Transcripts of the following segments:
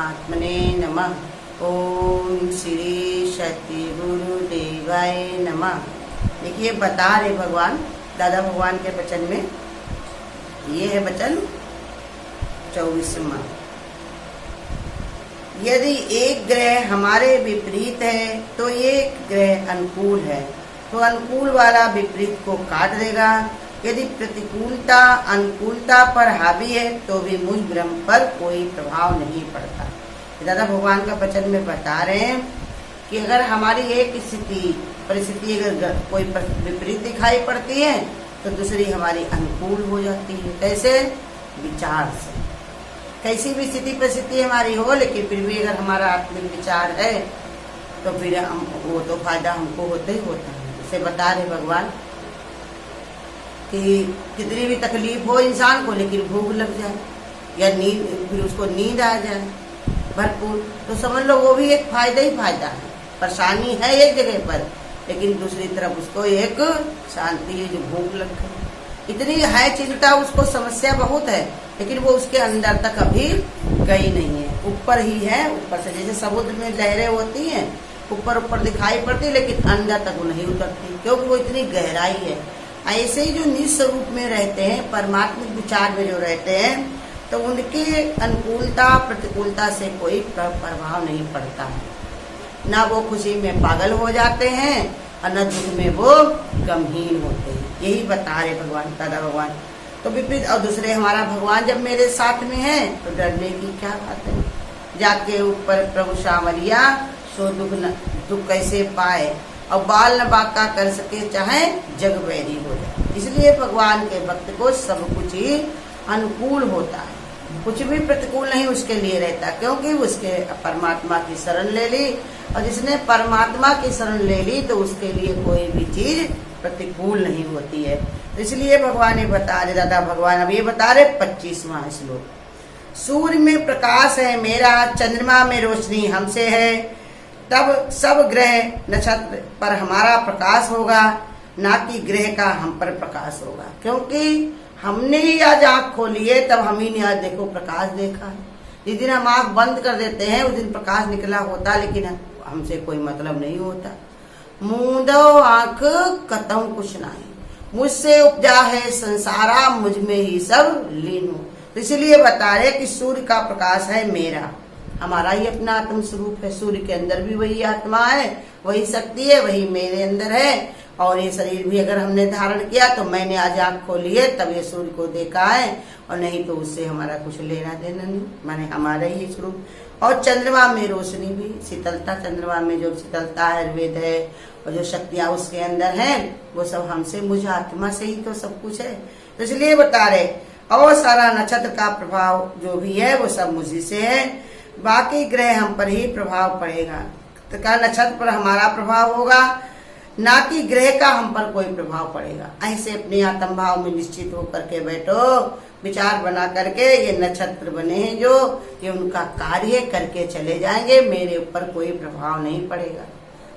परमात्मने नमः। ओम श्री सती गुरुदेवाय नमः। देखिए बता रहे भगवान, दादा भगवान के वचन में, ये है वचन 24वां। यदि एक ग्रह हमारे विपरीत है तो एक ग्रह अनुकूल है, तो अनुकूल वाला विपरीत को काट देगा। यदि प्रतिकूलता अनुकूलता पर हावी है तो भी मुझ ब्रह्म पर कोई प्रभाव नहीं पड़ता। दादा भगवान का वचन में बता रहे हैं कि अगर हमारी एक परिस्थिति अगर कोई विपरीत दिखाई पड़ती है तो दूसरी हमारी अनुकूल हो जाती है। कैसे? विचार से। कैसी भी स्थिति परिस्थिति हमारी हो, लेकिन फिर भी अगर हमारा आत्मिक विचार है तो फिर हम वो तो फायदा हमको होता ही होता है। इसे बता रहे भगवान कि कितनी भी तकलीफ हो इंसान को, लेकिन भूख लग जाए या नींद, फिर उसको नींद आ जाए भरपूर, तो समझ लो वो भी एक फायदा ही फायदा है। परेशानी है एक जगह पर, लेकिन दूसरी तरफ उसको एक शांति है जो भूख लग गई। इतनी है चिंता, उसको समस्या बहुत है, लेकिन वो उसके अंदर तक अभी गई नहीं है, ऊपर ही है। ऊपर से जैसे समुद्र में लहरें होती हैं, ऊपर ऊपर दिखाई पड़ती, लेकिन अंदर तक वो नहीं उतरती, क्योंकि वो इतनी गहराई है। ऐसे ही जो निस्वरूप में रहते हैं, परमात्मिक विचार में जो रहते हैं, तो उनके अनुकूलता प्रतिकूलता से कोई प्रभाव नहीं पड़ता है। ना वो खुशी में पागल हो जाते हैं और न दुख में वो गमहीन होते हैं। यही बता रहे भगवान, दादा भगवान। तो विपरीत और दूसरे हमारा भगवान जब मेरे साथ में है तो डरने की क्या बात है। जाके ऊपर प्रभु सामरिया सो दुख कैसे पाए, और बाल न बाका कर सके चाहे जग बैरी हो जाए। इसलिए भगवान के भक्त को सब कुछ ही अनुकूल होता है, कुछ भी प्रतिकूल नहीं उसके लिए रहता, क्योंकि उसके परमात्मा की शरण ले ली, और जिसने परमात्मा की शरण ले ली तो उसके लिए कोई भी चीज प्रतिकूल नहीं होती है। तो इसलिए भगवान ने बता रहे, दादा भगवान अब ये बता रहे 25वां श्लोक। सूर्य में प्रकाश है मेरा, चंद्रमा में रोशनी हमसे है, तब सब ग्रह नक्षत्र पर हमारा प्रकाश होगा, ना कि ग्रह का हम पर प्रकाश होगा। क्योंकि हमने ही आज आँख खोली है, तब हम ही ने आज देखो प्रकाश देखा है। जिस दिन हम आँख बंद कर देते हैं उस दिन प्रकाश निकला होता, लेकिन हमसे कोई मतलब नहीं होता। मूंदो आँख कतम कुछ नहीं, मुझसे उपजा है संसारा, मुझ में ही सब लीन हो। तो इसलिए बता रहे कि सूर्य का प्रकाश है मेरा, हमारा ही अपना आत्म स्वरूप है। सूर्य के अंदर भी वही आत्मा है, वही शक्ति है, वही मेरे अंदर है। और ये शरीर भी अगर हमने धारण किया तो मैंने आज आँख खोली है तब ये सूर्य को देखा है, और नहीं तो उससे हमारा कुछ लेना देना नहीं, माने हमारा ही स्वरूप। और चंद्रमा में रोशनी भी, शीतलता, चंद्रमा में जो शीतलता आयुर्वेद है और जो शक्तियां उसके अंदर हैं, वो सब हमसे, मुझ आत्मा से ही तो सब कुछ है। तो इसलिए बता रहे, और सारा नक्षत्र का प्रभाव जो भी है वो सब मुझी से है, बाकी ग्रह हम पर ही प्रभाव पड़ेगा। तो क्या नक्षत्र पर हमारा प्रभाव होगा, ना कि ग्रह का हम पर कोई प्रभाव पड़ेगा। ऐसे अपने आत्म भाव में निश्चित होकर के बैठो, विचार बना करके ये नक्षत्र बने हैं जो ये उनका कार्य करके चले जाएंगे, मेरे ऊपर कोई प्रभाव नहीं पड़ेगा।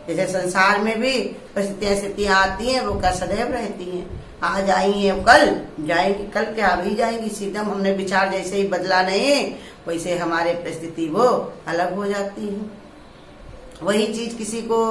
जैसे संसार में भी परिस्थितियां आती हैं, वो क्या सदैव रहती हैं, आज आई हैं कल जाएंगी, कल क्या अभी जाएंगी। सीधा हमने विचार जैसे ही बदला नहीं, वैसे हमारे परिस्थिति वो अलग हो जाती है। वही चीज किसी को,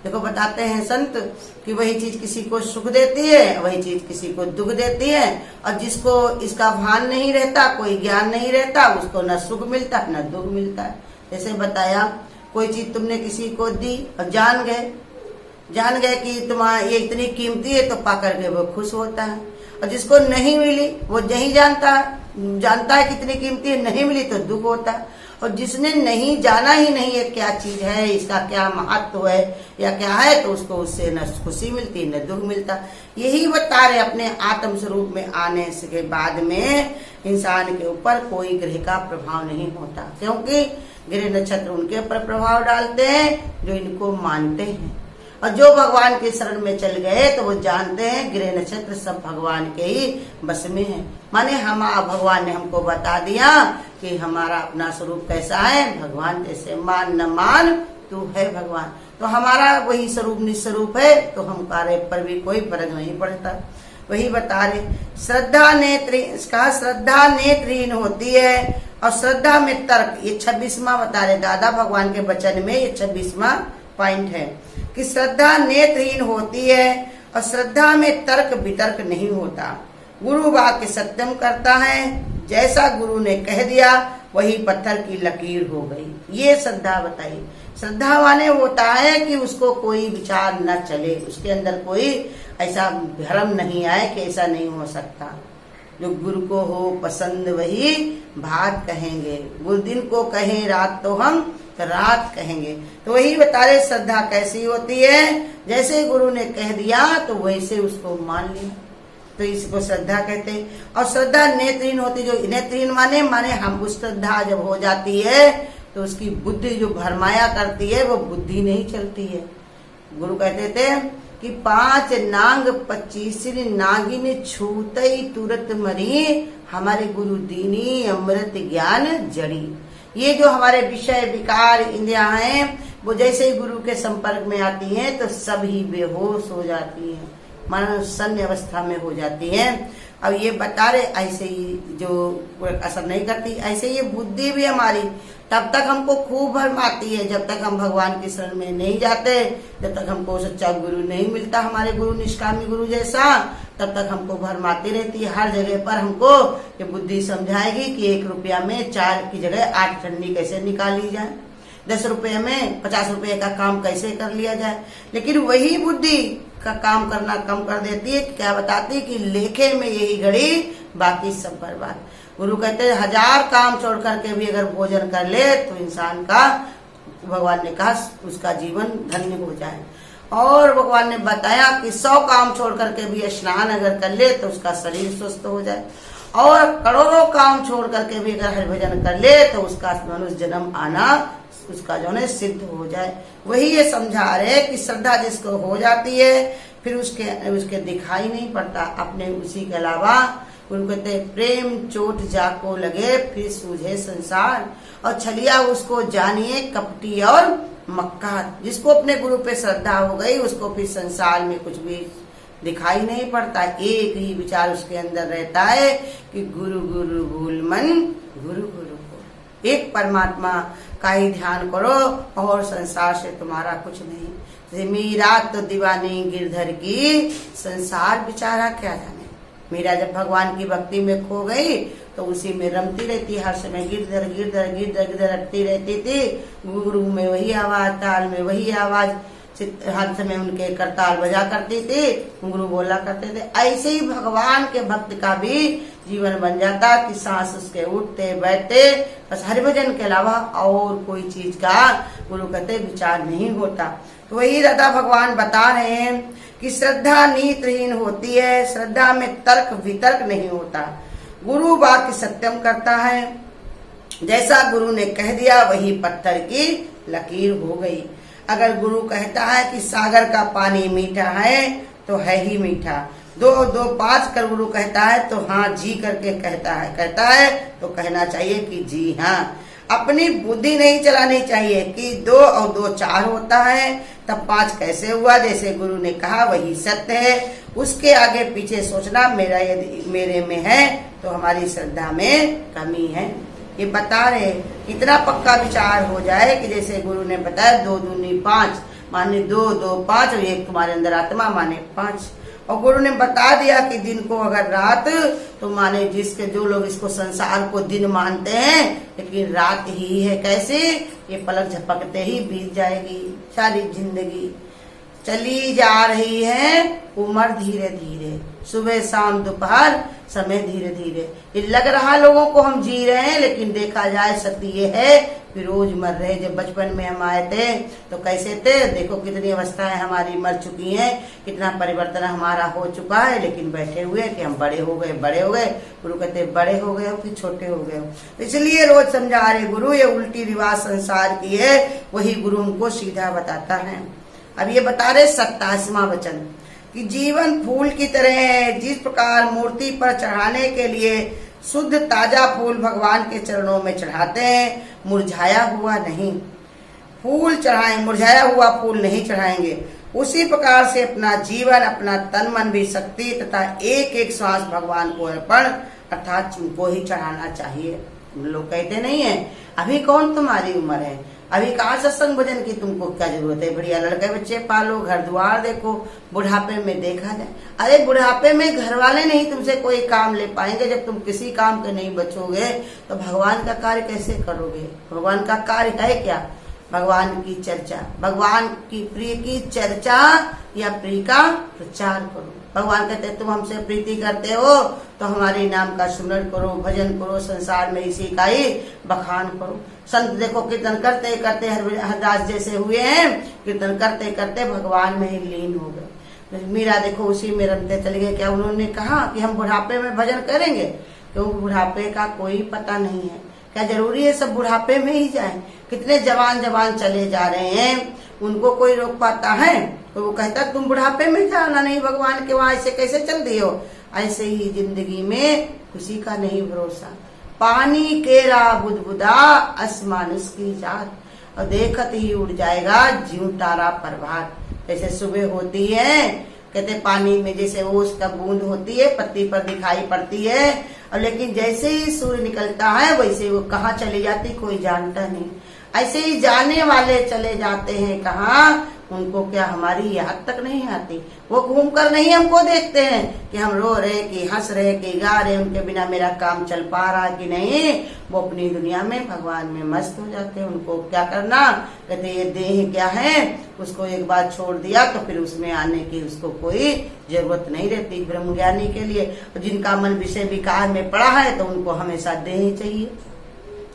देखो बताते हैं संत कि वही चीज किसी को सुख देती है, वही चीज किसी को दुख देती है। और जिसको इसका भान नहीं रहता, कोई ज्ञान नहीं रहता, उसको न सुख मिलता न दुख मिलता है। जैसे बताया, कोई चीज तुमने किसी को दी और जान गए कि तुम्हारा ये इतनी कीमती है, तो पाकर के वो खुश होता है। और जिसको नहीं मिली वो नहीं जानता है कितनी कीमती है, नहीं मिली तो दुख होता है। और जिसने नहीं जाना ही नहीं है क्या चीज है, इसका क्या महत्व है या क्या है, तो उसको उससे न खुशी मिलती न दुख मिलता। यही बता रहे, अपने आत्म स्वरूप में आने के बाद में इंसान के ऊपर कोई ग्रह का प्रभाव नहीं होता, क्योंकि ग्रह नक्षत्र उनके ऊपर प्रभाव डालते हैं जो इनको मानते हैं। और जो भगवान के शरण में चल गए तो वो जानते हैं ग्रह नक्षत्र सब भगवान के ही बस में है। माने हम, भगवान ने हमको बता दिया कि हमारा अपना स्वरूप कैसा है, भगवान जैसे मान न मान तू है भगवान। तो हमारा वही स्वरूप निस्वरूप है, तो हम कार्य पर भी कोई फर्क नहीं पड़ता। वही बता रहे, श्रद्धा नेत्रहीन, कहा श्रद्धा नेत्रहीन होती है और श्रद्धा में तर्क, ये 26वां बता रहे दादा भगवान के वचन में, ये 26वां पॉइंट है कि श्रद्धा नेत्रहीन होती है और श्रद्धा में तर्क वितर्क नहीं होता। गुरु वाक्य सत्यम करता है, जैसा गुरु ने कह दिया वही पत्थर की लकीर हो गई। ये श्रद्धा बताई। श्रद्धा माने होता है कि उसको कोई विचार न चले, उसके अंदर कोई ऐसा भ्रम नहीं आए कि ऐसा नहीं हो सकता। जो गुरु को हो पसंद वही बात कहेंगे, गुरु दिन को कहें रात तो हम रात कहेंगे। तो वही बता रहे श्रद्धा कैसी होती है, जैसे गुरु ने कह दिया तो वैसे उसको मान लिया, तो इसको श्रद्धा कहते हैं। और श्रद्धा नेत्रहीन होती, जो नेत्रहीन माने हम उस श्रद्धा जब हो जाती है तो उसकी बुद्धि जो भरमाया करती है वो बुद्धि नहीं चलती है। गुरु कहते थे कि 5 नांग 25 नागिन छूतई तुरंत मरी, हमारे गुरु दीनी अमृत ज्ञान जड़ी। ये जो हमारे विषय विकार इंद्रियां हैं वो जैसे ही गुरु के संपर्क में आती हैं तो सब ही बेहोश हो जाती हैं, मानो शून्य अवस्था में हो जाती हैं। अब ये बता रहे ऐसे ही जो असर नहीं करती, ऐसे ये बुद्धि भी हमारी तब तक हमको खूब भरमाती है जब तक हम भगवान की शरण में नहीं जाते, जब तक हमको सच्चा गुरु नहीं मिलता, हमारे गुरु निष्कामी गुरु जैसा, तब तक हमको भरमाती रहती है। हर जगह पर हमको ये बुद्धि समझाएगी कि 1 रुपया में 4 की जगह 8 ठंडी कैसे निकाली जाए, 10 रुपये में 50 रुपये का काम कैसे कर लिया जाए। लेकिन वही बुद्धि का काम करना कम कर देती है। क्या बताती है कि लेखे में यही घड़ी, बाकी सब बर्बाद। गुरु कहते हैं 1000 काम छोड़ करके भी अगर भोजन कर ले तो इंसान का, भगवान ने कहा उसका जीवन धन्य हो जाए। और भगवान ने बताया कि 100 काम छोड़ करके भी स्नान अगर कर ले तो उसका शरीर स्वस्थ हो जाए, और करोड़ों काम छोड़ करके भी अगर हरिभजन कर ले तो उसका मनुष्य जन्म आना उसका जो है सिद्ध हो जाए। वही ये समझा रहे कि श्रद्धा जिसको हो जाती है फिर उसके दिखाई नहीं पड़ता अपने, उसी के अलावा गुरु कहते प्रेम चोट जाको लगे फिर सूझे संसार, और छलिया उसको जानिए कपटी और मक्कार। जिसको अपने गुरु पे श्रद्धा हो गई उसको फिर संसार में कुछ भी दिखाई नहीं पड़ता, एक ही विचार उसके अंदर रहता है कि गुरु गुरु भूल मन गुरु गुरु को। एक परमात्मा का ही ध्यान करो और संसार से तुम्हारा कुछ नहीं। मीरा तो दीवानी गिरधर की, संसार बेचारा क्या जाने। मीरा जब भगवान की भक्ति में खो गई तो उसी में रमती रहती, हर समय गिरधर गिरधर गिरधर गिरधर रटती रहती थी। गुरु में वही आवाज, ताल में वही आवाज, हर समय उनके करताल बजा करती थी, गुरु बोला करते थे। ऐसे ही भगवान के भक्त का भी जीवन बन जाता कि सांस उसके उठते बैठते बस हरिभजन के अलावा और कोई चीज का गुरु कहते विचार नहीं होता। तो वही दादा भगवान बता रहे हैं कि श्रद्धा नेत्रहीन होती है, श्रद्धा में तर्क वितर्क नहीं होता। गुरु वाक्य सत्यम करता है, जैसा गुरु ने कह दिया वही पत्थर की लकीर हो गई। अगर गुरु कहता है कि सागर का पानी मीठा है तो है ही मीठा, 2 2 5 कर गुरु कहता है तो हाँ जी करके कहता है तो कहना चाहिए कि जी हाँ। अपनी बुद्धि नहीं चलानी चाहिए कि 2 और 2 4 होता है तब 5 कैसे हुआ, जैसे गुरु ने कहा वही सत्य है। उसके आगे पीछे सोचना मेरा यदि मेरे में है तो हमारी श्रद्धा में कमी है। ये बता रहे कितना पक्का विचार हो जाए कि जैसे गुरु ने बताया 2 दूनी 5 माने 2 2 5 और एक तुम्हारे अंदर आत्मा माने 5। और गुरु ने बता दिया कि दिन को अगर रात तो माने जिसके जो लोग इसको संसार को दिन मानते हैं लेकिन रात ही है। कैसे, ये पलक झपकते ही बीत जाएगी सारी जिंदगी। चली जा रही है उम्र धीरे धीरे, सुबह शाम दोपहर समय धीरे धीरे। ये लग रहा लोगों को हम जी रहे हैं लेकिन देखा जाए सत्य ये है कि रोज मर रहे। जब बचपन में हम आए थे तो कैसे थे, देखो कितनी अवस्थाएं हमारी मर चुकी हैं, कितना परिवर्तन हमारा हो चुका है, लेकिन बैठे हुए कि हम बड़े हो गए बड़े हो गए। गुरु कहते बड़े हो गए हो कि छोटे हो गए हो। इसलिए रोज समझा रहे गुरु ये उल्टी रिवाज संसार की है, वही गुरु हमको सीधा बताता है। अब ये बता रहे 27वां वचन कि जीवन फूल की तरह है, जिस प्रकार मूर्ति पर चढ़ाने के लिए शुद्ध ताजा फूल भगवान के चरणों में चढ़ाते हैं, मुरझाया हुआ नहीं फूल चढ़ाएं, मुरझाया हुआ फूल नहीं चढ़ाएंगे। उसी प्रकार से अपना जीवन, अपना तन मन भी शक्ति तथा एक एक श्वास भगवान को अर्पण अर्थात उनको ही चढ़ाना चाहिए। लोग कहते नहीं है अभी कौन तुम्हारी उम्र है, अभी कहाँ सत्संग भजन की तुमको क्या जरूरत है, बढ़िया लड़के बच्चे पालो, घर द्वार देखो, बुढ़ापे में देखा जाए। अरे बुढ़ापे में घर वाले नहीं तुमसे कोई काम ले पाएंगे, जब तुम किसी काम के नहीं बचोगे तो भगवान का कार्य कैसे करोगे। भगवान का कार्य है क्या, भगवान की चर्चा, भगवान की प्रिय की चर्चा या प्रिय का प्रचार करो। भगवान कहते हैं तुम हमसे प्रीति करते हो तो हमारे नाम का सुमरण करो, भजन करो, संसार में इसी का ही बखान करो। संत देखो कीर्तन करते करते हरदास जैसे हुए हैं, कीर्तन करते करते भगवान में ही लीन हो गए। मीरा देखो उसी में रमते चले गए। क्या उन्होंने कहा कि हम बुढ़ापे में भजन करेंगे, क्योंकि बुढ़ापे का कोई पता नहीं है। क्या जरूरी है सब बुढ़ापे में ही जाएं? कितने जवान जवान चले जा रहे हैं, उनको कोई रोक पाता है? तो वो कहता तुम बुढ़ापे में जाना नहीं, भगवान के वहां ऐसे कैसे चल दिए हो। ऐसे ही जिंदगी में किसी का नहीं भरोसा। पानी केरा बुदबुदा असमानुष की जात, और देखत ही उड़ जाएगा जीव तारा प्रभात। जैसे सुबह होती है, कहते पानी में जैसे ओस का बूंद होती है, पत्ती पर दिखाई पड़ती है, और लेकिन जैसे ही सूर्य निकलता है वैसे वो कहाँ चली जाती कोई जानता नहीं। ऐसे ही जाने वाले चले जाते हैं कहाँ, उनको क्या हमारी याद तक नहीं आती। वो घूम कर नहीं हमको देखते हैं कि हम रो रहे कि हंस रहे कि गा रहे, उनके बिना मेरा काम चल पा रहा कि नहीं। वो अपनी दुनिया में भगवान में मस्त हो जाते हैं। उनको क्या करना, कहते ये देह क्या है, उसको एक बार छोड़ दिया तो फिर उसमें आने की उसको कोई जरूरत नहीं रहती ब्रह्म ज्ञानी के लिए। जिनका मन विषय विकार में पड़ा है तो उनको हमेशा देह चाहिए।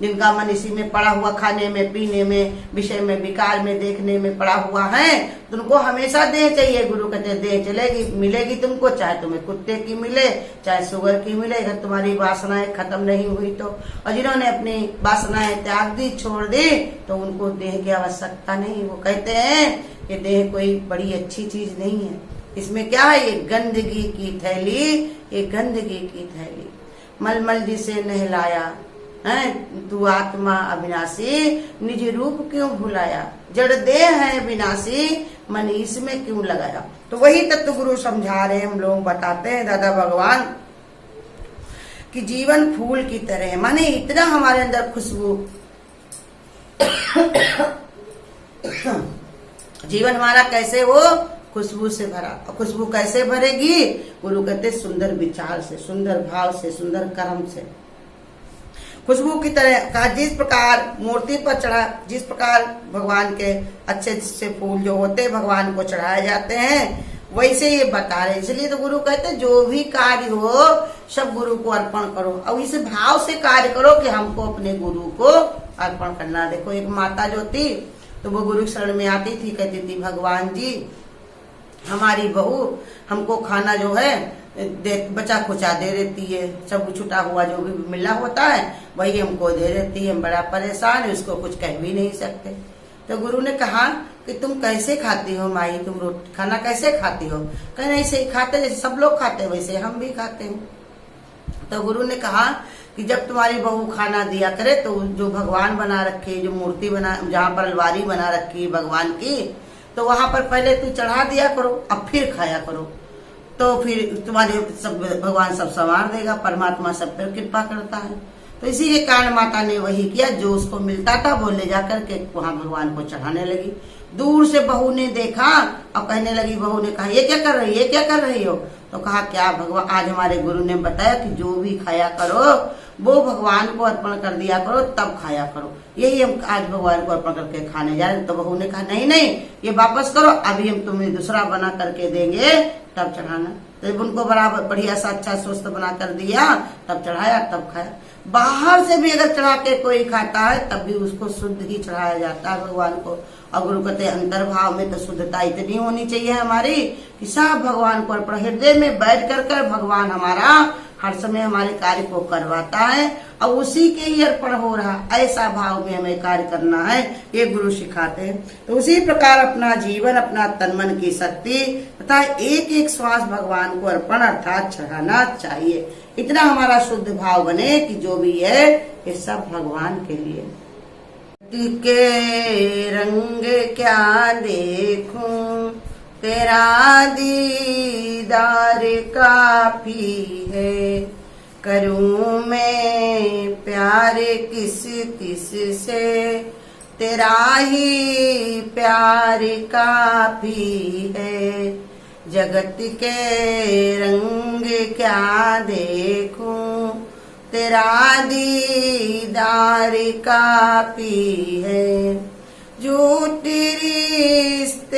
जिनका मन इसी में पड़ा हुआ, खाने में, पीने में, विषय में, विकार में, देखने में पड़ा हुआ है, तो उनको हमेशा देह चाहिए। गुरु कहते हैं देह चलेगी, मिलेगी तुमको, चाहे तुम्हें कुत्ते की मिले, चाहे सुअर की मिले, अगर तुम्हारी वासनाएं खत्म नहीं हुई तो। और जिन्होंने अपनी वासनाएं त्याग दी, छोड़ दी, तो उनको देह की आवश्यकता नहीं। वो कहते हैं कि देह कोई बड़ी अच्छी चीज नहीं है, इसमें क्या है, ये गंदगी की थैली, ये गंदगी की थैली। मलमल जिसे नहलाया है, तू आत्मा अविनाशी, निज रूप क्यों भुलाया, जड़ देह है विनाशी, मन इसमें क्यों लगाया। तो वही तत्व गुरु समझा रहे हम लोग बताते हैं दादा भगवान कि जीवन फूल की तरह है, माने इतना हमारे अंदर खुशबू जीवन हमारा कैसे हो, खुशबू से भरा। और खुशबू कैसे भरेगी, गुरु कहते सुंदर विचार से, सुंदर भाव से, सुंदर कर्म से। खुशबू की तरह का जिस प्रकार मूर्ति पर चढ़ा, जिस प्रकार भगवान के अच्छे से फूल जो होते भगवान को चढ़ाए जाते हैं, वैसे ये बता रहे। इसलिए तो गुरु कहते हैं जो भी कार्य हो सब गुरु को अर्पण करो, और इस भाव से कार्य करो कि हमको अपने गुरु को अर्पण करना। देखो एक माता जो थी तो वो गुरु शरण में आती थी, कहती थी भगवान जी हमारी बहू हमको खाना जो है बचा खुचा दे देती है, सब छुटा हुआ जो भी मिला होता है वही हमको दे देती है, हम बड़ा परेशान है, उसको कुछ कह भी नहीं सकते। तो गुरु ने कहा कि तुम कैसे खाती हो माई, तुम रोटी खाना कैसे खाती हो। कहना ऐसे ही खाते, जैसे सब लोग खाते वैसे हम भी खाते हैं। तो गुरु ने कहा कि जब तुम्हारी बहू खाना दिया करे तो जो भगवान बना रखे, जो मूर्ति बना, जहाँ पर अलवारी बना रखी भगवान की, तो वहां पर पहले तू चढ़ा दिया करो, अब फिर खाया करो, तो फिर तुम्हारे सब भगवान सब संवार देगा। परमात्मा सब पर कृपा करता है। तो इसी के कारण माता ने वही किया, जो उसको मिलता था वो ले जाकर के वहां भगवान को चढ़ाने लगी। दूर से बहू ने देखा और कहने लगी, बहू ने कहा ये क्या कर रही है, ये क्या कर रही हो। तो कहा क्या भगवान, आज हमारे गुरु ने बताया कि जो भी खाया करो वो भगवान को अर्पण कर दिया करो, तब खाया करो। यही हम आज भगवान को अर्पण करके खाने जा रहे। तो बहू ने कहा नहीं नहीं ये वापस करो, अभी हम तुम्हें दूसरा बना करके देंगे तब चढ़ाना। तो उनको बराबर बढ़िया सा अच्छा स्वस्थ बना कर दिया, तब चढ़ाया, तब खाया। बाहर से भी अगर चढ़ा के कोई खाता है तब भी उसको शुद्ध ही चढ़ाया जाता है भगवान को। और गुरु कहते अंतर्भाव में तो शुद्धता इतनी होनी चाहिए हमारी कि सब भगवान को अर्पण, हृदय में बैठ कर भगवान हमारा हर समय हमारे कार्य को करवाता है और उसी के ही अर्पण हो रहा, ऐसा भाव में हमें कार्य करना है, ये गुरु सिखाते हैं। तो उसी प्रकार अपना जीवन, अपना तन मन की शक्ति तथा एक एक श्वास भगवान को अर्पण अर्थात चढ़ाना चाहिए। इतना हमारा शुद्ध भाव बने कि जो भी है ये सब भगवान के लिए। के रंग क्या देखूं तेरा दीदार काफी है। करूं मैं प्यार किस किस से, तेरा ही प्यार काफी है। जगत के रंग क्या देखूं, तेरा दीदार काफी है। झूठी रिश्तेदारी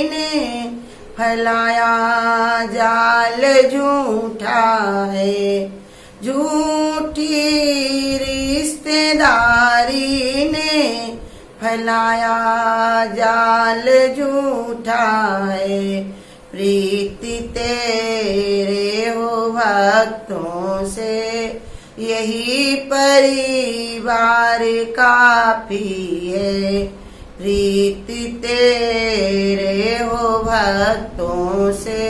ने फैलाया जाल झूठा है। झूठी रिश्तेदारी ने फैलाया जाल झूठा है। प्रीति तेरे हो भक्तों से, यही परिवार काफी है। प्रीति तेरे हो भक्तों से,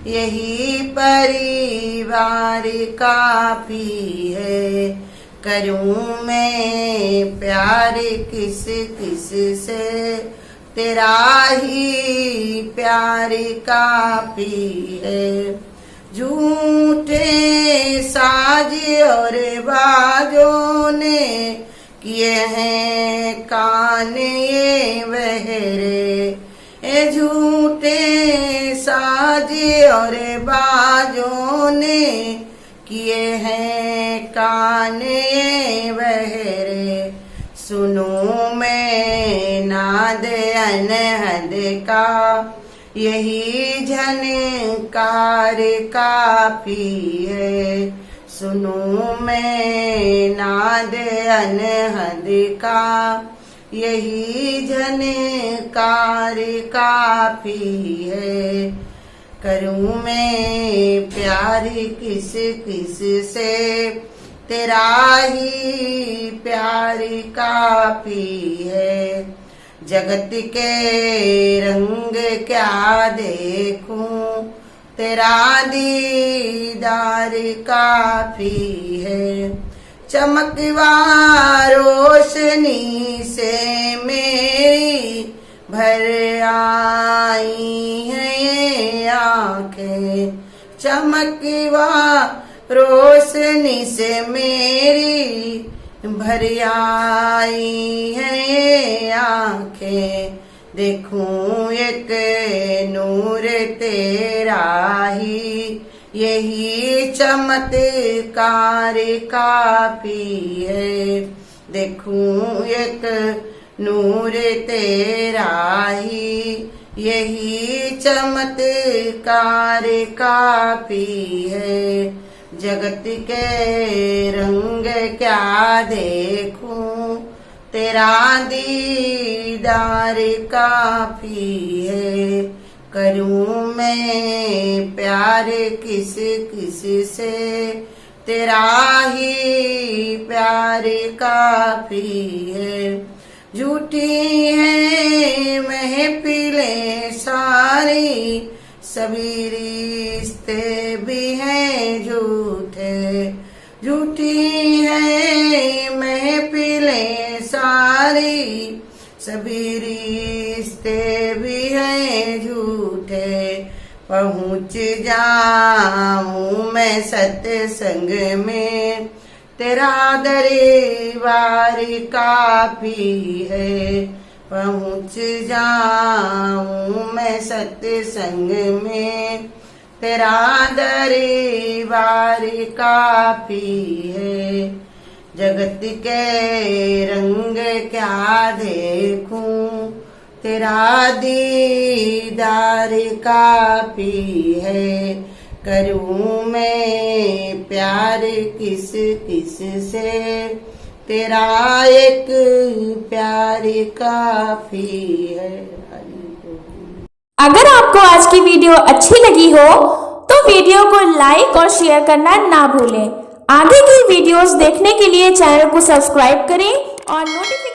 यही परिवार काफी है। करूं मैं प्यार किस किस से, तेरा ही प्यार काफी है। झूठे साज और बाजों ने किए हैं कान ये बहरे। झूठे साज और बाजों ने किए हैं कान ये बहरे। सुनूं मैं नाद अनहद का, यही झनकार काफी है। सुनूं मैं नाद अनहद का, यही झनकार काफी है। करूं मैं प्यार किस किस से, तेरा ही प्यार काफी है। जगत के रंग क्या देखूं, तेरा दीदार काफी है। चमकवा रोशनी से मेरी भर आई है ये आंखें। चमकवा रोशनी से मेरी भर आई है ये आंखें। देखूं एक नूर तेरा ही, यही चमत्कार काफी है। देखूं एक नूर तेरा ही, यही चमत्कार काफी है। जगत के रंग क्या देखूं, तेरा दीदार काफी है। करूं मैं प्यार किस किस से, तेरा ही प्यार काफी है। झूठी है महफिलें सारी, सभी रिश्ते भी हैं झूठे। झूठी है महफिलें सारी, सभी रिश्ते भी हैं झूठे। पहुँच जाऊं मैं सत्संग में, तेरा दरबार काफी है। पहुँच जाऊं मैं सत्संग में, तेरा दरबार काफी है। जगत के रंग क्या देखूं, तेरा दीदार काफी है। करूं मैं प्यार किस किस से, तेरा एक प्यार काफी है। अगर आपको आज की वीडियो अच्छी लगी हो तो वीडियो को लाइक और शेयर करना ना भूलें। आगे की वीडियोस देखने के लिए चैनल को सब्सक्राइब करें और नोटिफिकेशन